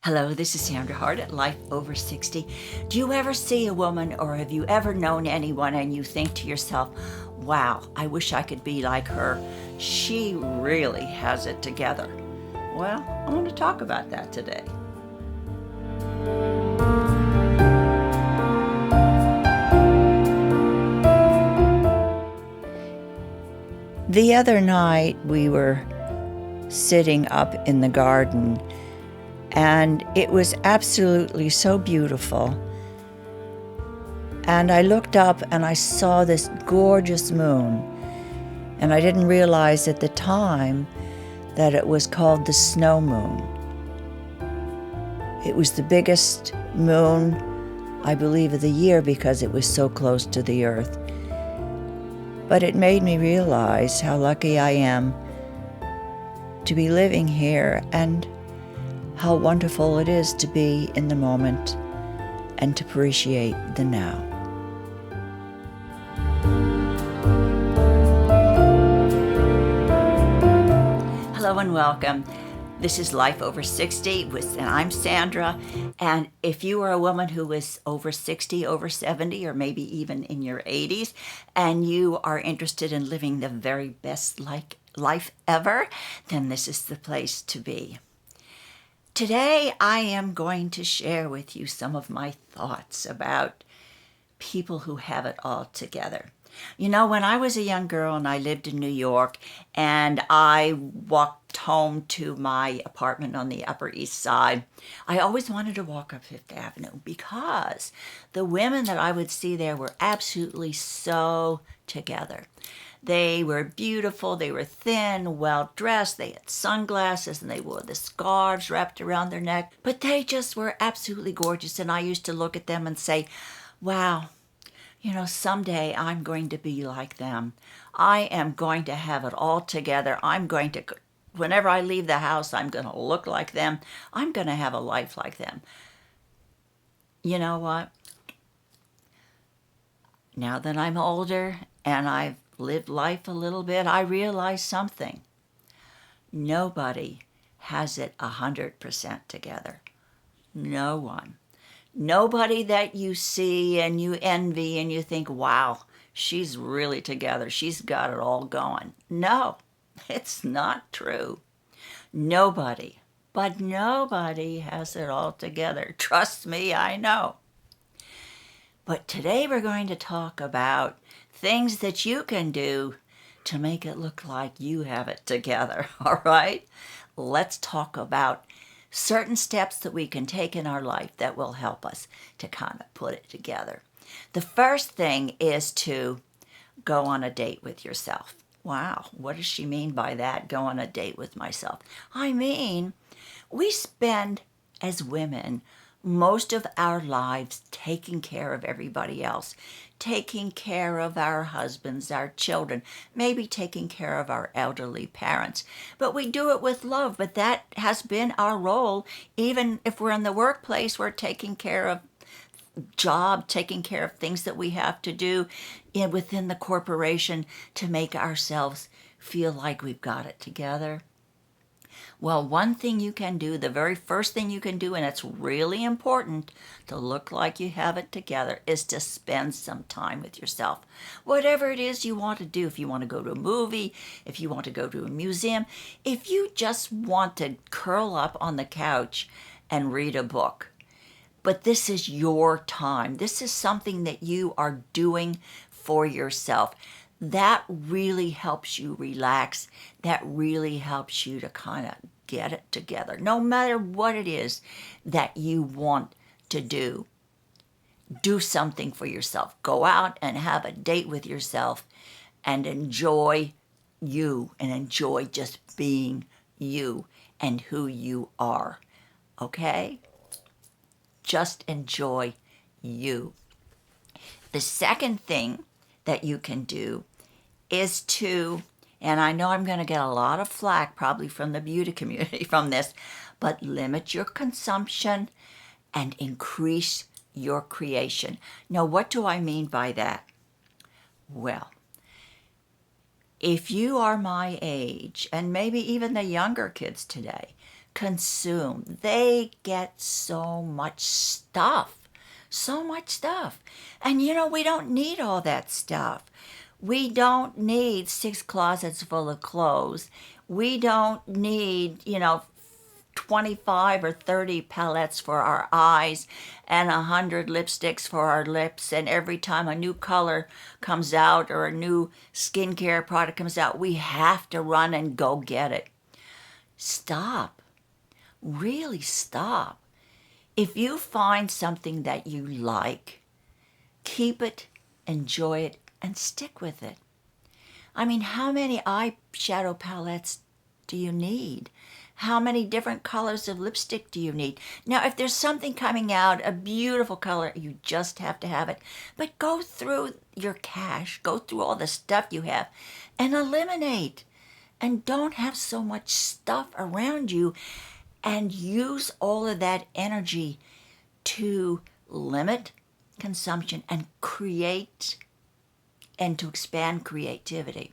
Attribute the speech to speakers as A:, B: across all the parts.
A: Hello, this is Sandra Hart at Life Over 60. Do you ever see a woman or have you ever known anyone and you think to yourself, wow, I wish I could be like her. She really has it together. Well, I want to talk about that today. The other night we were sitting up in the garden and it was absolutely so beautiful. And I looked up and I saw this gorgeous moon. And I didn't realize at the time that it was called the snow moon. It was the biggest moon, I believe, of the year because it was so close to the earth. But it made me realize how lucky I am to be living here and how wonderful it is to be in the moment and to appreciate the now. Hello and welcome. This is Life Over 60, and I'm Sandra. And if you are a woman who is over 60, over 70, or maybe even in your 80s, and you are interested in living the very best life ever, then this is the place to be. Today, I am going to share with you some of my thoughts about people who have it all together. You know, when I was a young girl and I lived in New York and I walked home to my apartment on the Upper East Side, I always wanted to walk up Fifth Avenue because the women that I would see there were absolutely so together. They were beautiful, they were thin, well-dressed, they had sunglasses, and they wore the scarves wrapped around their neck. But they just were absolutely gorgeous, and I used to look at them and say, wow, you know, someday I'm going to be like them. I am going to have it all together. Whenever I leave the house, I'm going to look like them. I'm going to have a life like them. You know what? Now that I'm older and I've lived life a little bit, I realize something. Nobody has it 100% together. No one. Nobody that you see and you envy and you think, wow, she's really together. She's got it all going. No, it's not true. Nobody, but nobody has it all together. Trust me, I know. But today we're going to talk about things that you can do to make it look like you have it together, all right? Let's talk about certain steps that we can take in our life that will help us to kind of put it together. The first thing is to go on a date with yourself. Wow, what does she mean by that, go on a date with myself? I mean, we spend, as women, most of our lives taking care of everybody else, taking care of our husbands, our children, maybe taking care of our elderly parents. But we do it with love, but that has been our role. Even if we're in the workplace, we're taking care of taking care of things that we have to do within the corporation to make ourselves feel like we've got it together. Well, one thing you can do, the very first thing you can do, and it's really important to look like you have it together, is to spend some time with yourself. Whatever it is you want to do, if you want to go to a movie, if you want to go to a museum, if you just want to curl up on the couch and read a book. But this is your time. This is something that you are doing for yourself. That really helps you relax. That really helps you to kind of get it together. No matter what it is that you want to do, do something for yourself. Go out and have a date with yourself and enjoy you and enjoy just being you and who you are. Okay? Just enjoy you. The second thing that you can do is to, and I know I'm going to get a lot of flack probably from the beauty community from this, but limit your consumption and increase your creation. Now, what do I mean by that? Well, if you are my age, and maybe even the younger kids today, consume. They get so much stuff. So much stuff. And we don't need all that stuff. We don't need 6 closets full of clothes. We don't need, 25 or 30 palettes for our eyes and 100 lipsticks for our lips. And every time a new color comes out or a new skincare product comes out, we have to run and go get it. Stop. Really stop. If you find something that you like, keep it, enjoy it, and stick with it. I mean, how many eyeshadow palettes do you need? How many different colors of lipstick do you need? Now, if there's something coming out, a beautiful color, you just have to have it. But go through your cache, go through all the stuff you have, and eliminate. And don't have so much stuff around you, and use all of that energy to limit consumption and create and to expand creativity.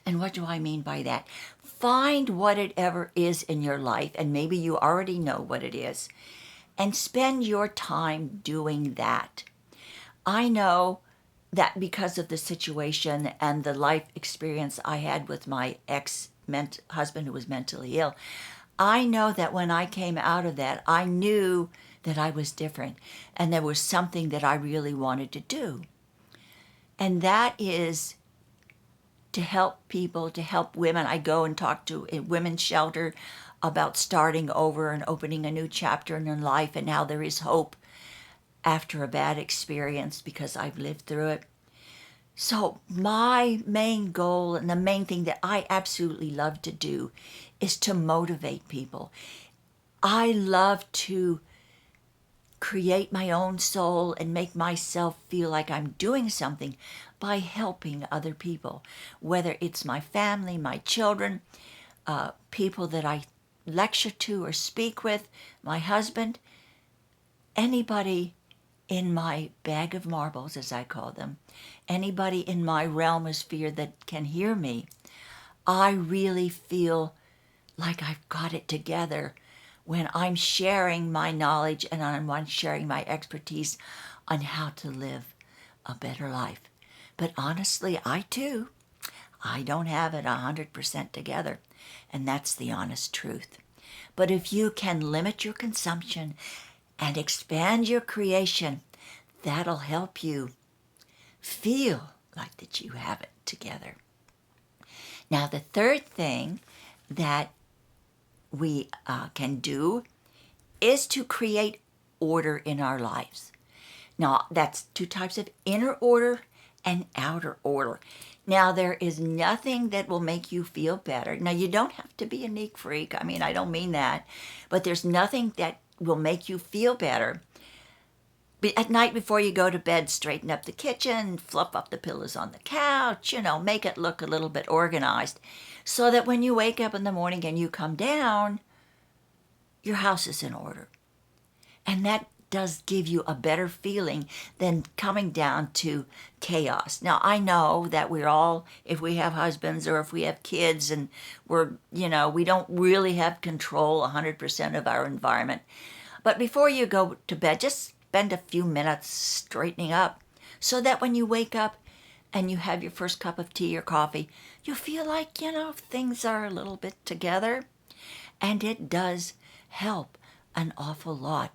A: And what do I mean by that? Find what it ever is in your life, and maybe you already know what it is, and spend your time doing that. I know that because of the situation and the life experience I had with my ex-husband who was mentally ill, I know that when I came out of that, I knew that I was different and there was something that I really wanted to do. And that is to help people, to help women. I go and talk to a women's shelter about starting over and opening a new chapter in their life and how there is hope after a bad experience because I've lived through it. So my main goal and the main thing that I absolutely love to do is to motivate people. I love to create my own soul and make myself feel like I'm doing something by helping other people, whether it's my family, my children, people that I lecture to or speak with, my husband, anybody in my bag of marbles, as I call them, anybody in my realm of sphere that can hear me. I really feel like I've got it together when I'm sharing my knowledge and I'm sharing my expertise on how to live a better life. But honestly, I don't have it 100% together, and that's the honest truth. But if you can limit your consumption and expand your creation, that'll help you feel like that you have it together. Now, the third thing that we can do is to create order in our lives. Now, that's 2 types of inner order and outer order. Now, there is nothing that will make you feel better. Now, you don't have to be a neat freak. I mean, I don't mean that. But there's nothing that will make you feel better. But at night before you go to bed, straighten up the kitchen, fluff up the pillows on the couch, make it look a little bit organized so that when you wake up in the morning and you come down, your house is in order. And that does give you a better feeling than coming down to chaos. Now, I know that we're all, if we have husbands or if we have kids and we don't really have control 100% of our environment. But before you go to bed, just spend a few minutes straightening up so that when you wake up and you have your first cup of tea or coffee, you feel like, things are a little bit together. And it does help an awful lot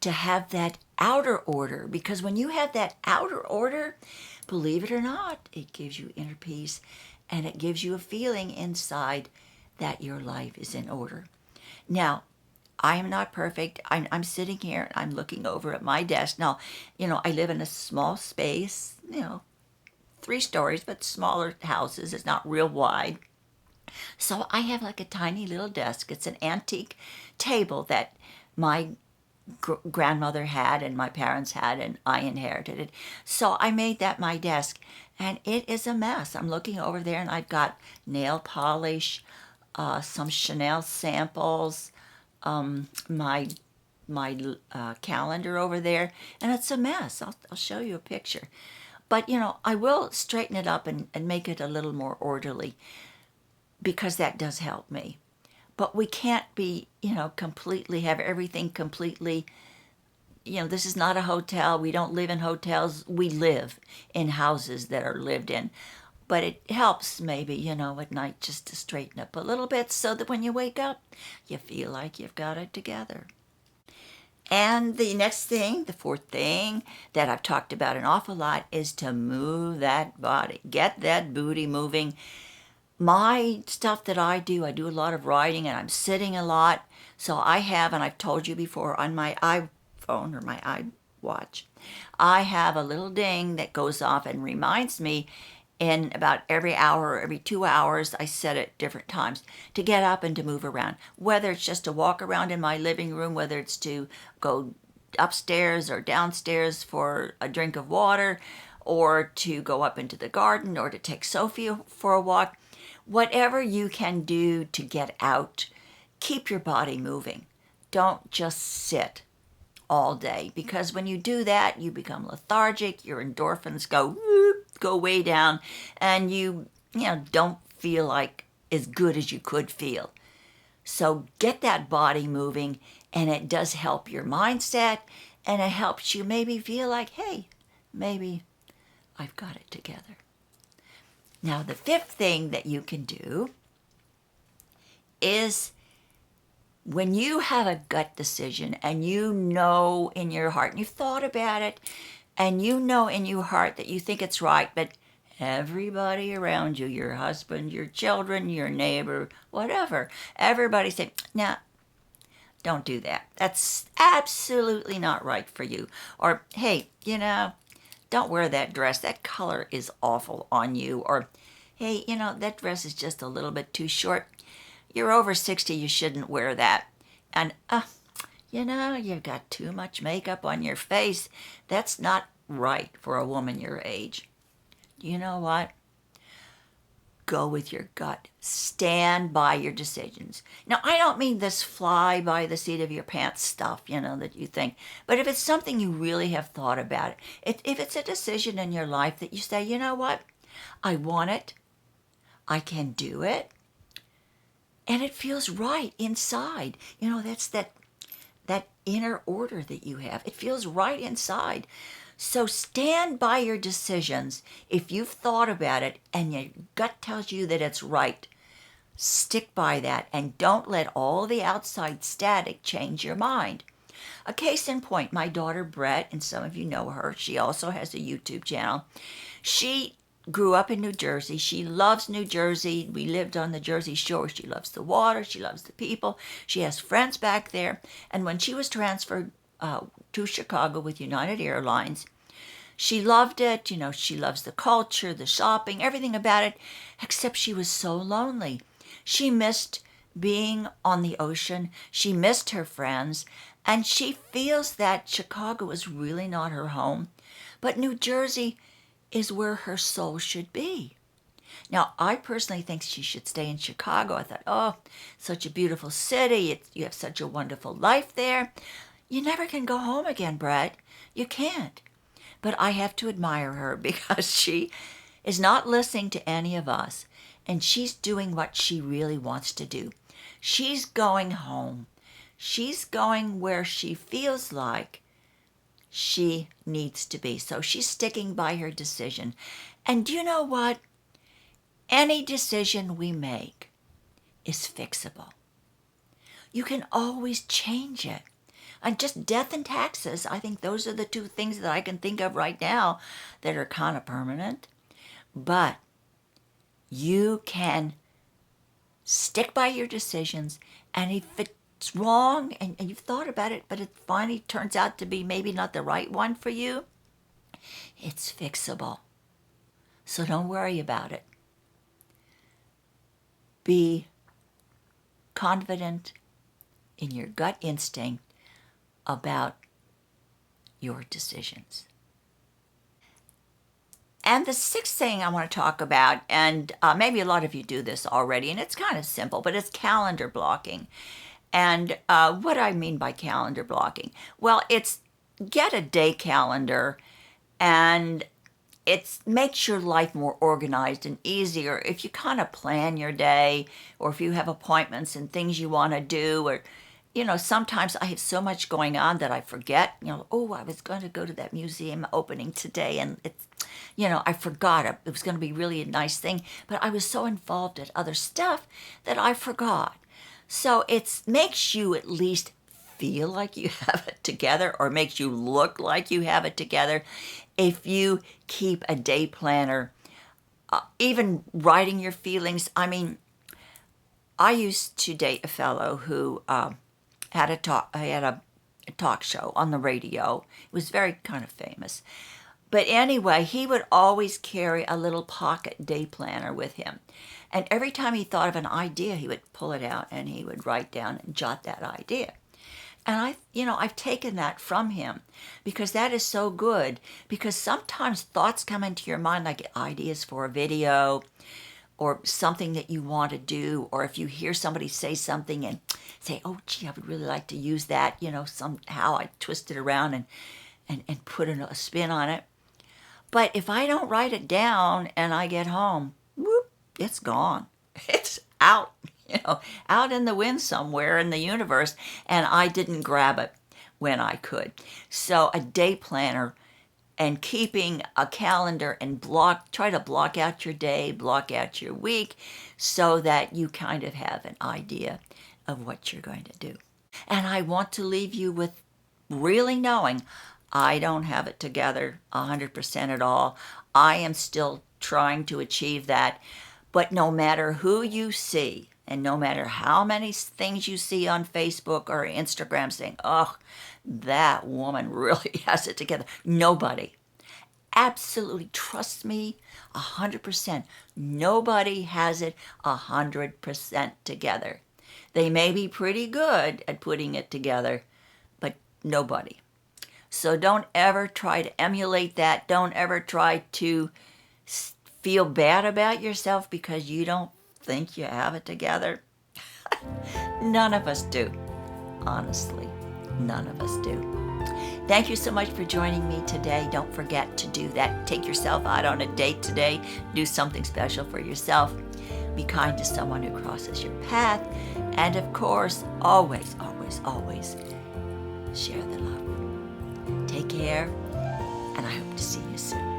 A: to have that outer order, because when you have that outer order, believe it or not, it gives you inner peace and it gives you a feeling inside that your life is in order. Now, I am not perfect. I'm sitting here and I'm looking over at my desk. Now, I live in a small space, 3 stories, but smaller houses. It's not real wide. So I have like a tiny little desk. It's an antique table that my grandmother had and my parents had and I inherited it. So I made that my desk and it is a mess. I'm looking over there and I've got nail polish, some Chanel samples, my calendar over there, and it's a mess. I'll show you a picture. But, I will straighten it up and make it a little more orderly because that does help me. But we can't be, completely have everything completely. This is not a hotel. We don't live in hotels. We live in houses that are lived in. But it helps maybe, at night just to straighten up a little bit so that when you wake up, you feel like you've got it together. And the next thing, the fourth thing that I've talked about an awful lot is to move that body. Get that booty moving. My stuff that I do a lot of writing and I'm sitting a lot. So I have, and I've told you before, on my iPhone or my iWatch, I have a little ding that goes off and reminds me in about every hour or every 2 hours. I set it different times to get up and to move around, whether it's just to walk around in my living room, whether it's to go upstairs or downstairs for a drink of water, or to go up into the garden, or to take Sophie for a walk. Whatever you can do to get out, keep your body moving. Don't just sit all day, because when you do that, you become lethargic, your endorphins go way down, and you don't feel like as good as you could feel. So get that body moving, and it does help your mindset, and it helps you maybe feel like, hey, maybe I've got it together. Now, the fifth thing that you can do is when you have a gut decision and you know in your heart, and you've thought about it, and you know in your heart that you think it's right, but everybody around you, your husband, your children, your neighbor, whatever, everybody say, nah, don't do that. That's absolutely not right for you. Or, hey, don't wear that dress. That color is awful on you. Or, hey, that dress is just a little bit too short. You're over 60, you shouldn't wear that. And, you've got too much makeup on your face. That's not right for a woman your age. You know what? Go with your gut. Stand by your decisions. Now, I don't mean this fly by the seat of your pants stuff, that you think. But if it's something you really have thought about, if it's a decision in your life that you say, you know what? I want it. I can do it. And it feels right inside. That's that inner order that you have. It feels right inside. So stand by your decisions. If you've thought about it and your gut tells you that it's right, stick by that and don't let all the outside static change your mind. A case in point, my daughter Brett, and some of you know her, she also has a YouTube channel. She grew up in New Jersey. She loves New Jersey. We lived on the Jersey Shore. She loves the water. She loves the people. She has friends back there. And when she was transferred to Chicago with United Airlines, she loved it. She loves the culture, the shopping, everything about it, except she was so lonely. She missed being on the ocean. She missed her friends. And she feels that Chicago is really not her home. But New Jersey is where her soul should be. Now, I personally think she should stay in Chicago. I thought, oh, such a beautiful city. You have such a wonderful life there. You never can go home again, Brett. You can't. But I have to admire her because she is not listening to any of us, and she's doing what she really wants to do. She's going home. She's going where she feels like she needs to be. So she's sticking by her decision. And do you know what? Any decision we make is fixable. You can always change it. And just death and taxes, I think those are the two things that I can think of right now that are kind of permanent. But you can stick by your decisions, and if it's wrong and you've thought about it, but it finally turns out to be maybe not the right one for you, it's fixable. So don't worry about it. Be confident in your gut instinct about your decisions. And the sixth thing I want to talk about, and maybe a lot of you do this already, and it's kind of simple, but it's calendar blocking. And what I mean by calendar blocking? Well, it's get a day calendar and it makes your life more organized and easier if you kind of plan your day, or if you have appointments and things you want to do, or sometimes I have so much going on that I forget, oh, I was going to go to that museum opening today, and I forgot it. It was going to be really a nice thing, but I was so involved in other stuff that I forgot. So it makes you at least feel like you have it together, or makes you look like you have it together, if you keep a day planner, even writing your feelings. I mean, I used to date a fellow who had a talk show on the radio. It was very kind of famous. But anyway, he would always carry a little pocket day planner with him. And every time he thought of an idea, he would pull it out and he would write down and jot that idea. And I've taken that from him, because that is so good, because sometimes thoughts come into your mind, like ideas for a video or something that you want to do, or if you hear somebody say something and say, oh, gee, I would really like to use that, somehow I twist it around and put a spin on it. But if I don't write it down and I get home, whoop, it's gone. It's out, out in the wind somewhere in the universe, and I didn't grab it when I could. So a day planner and keeping a calendar and try to block out your day, block out your week, so that you kind of have an idea of what you're going to do. And I want to leave you with really knowing I don't have it together 100% at all. I am still trying to achieve that. But no matter who you see, and no matter how many things you see on Facebook or Instagram saying, oh, that woman really has it together. Nobody. Absolutely, trust me, 100%. Nobody has it 100% together. They may be pretty good at putting it together, but nobody. So don't ever try to emulate that. Don't ever try to feel bad about yourself because you don't think you have it together. None of us do. Honestly, none of us do. Thank you so much for joining me today. Don't forget to do that. Take yourself out on a date today. Do something special for yourself. Be kind to someone who crosses your path. And of course, always, always, always share the love. Take care, and I hope to see you soon.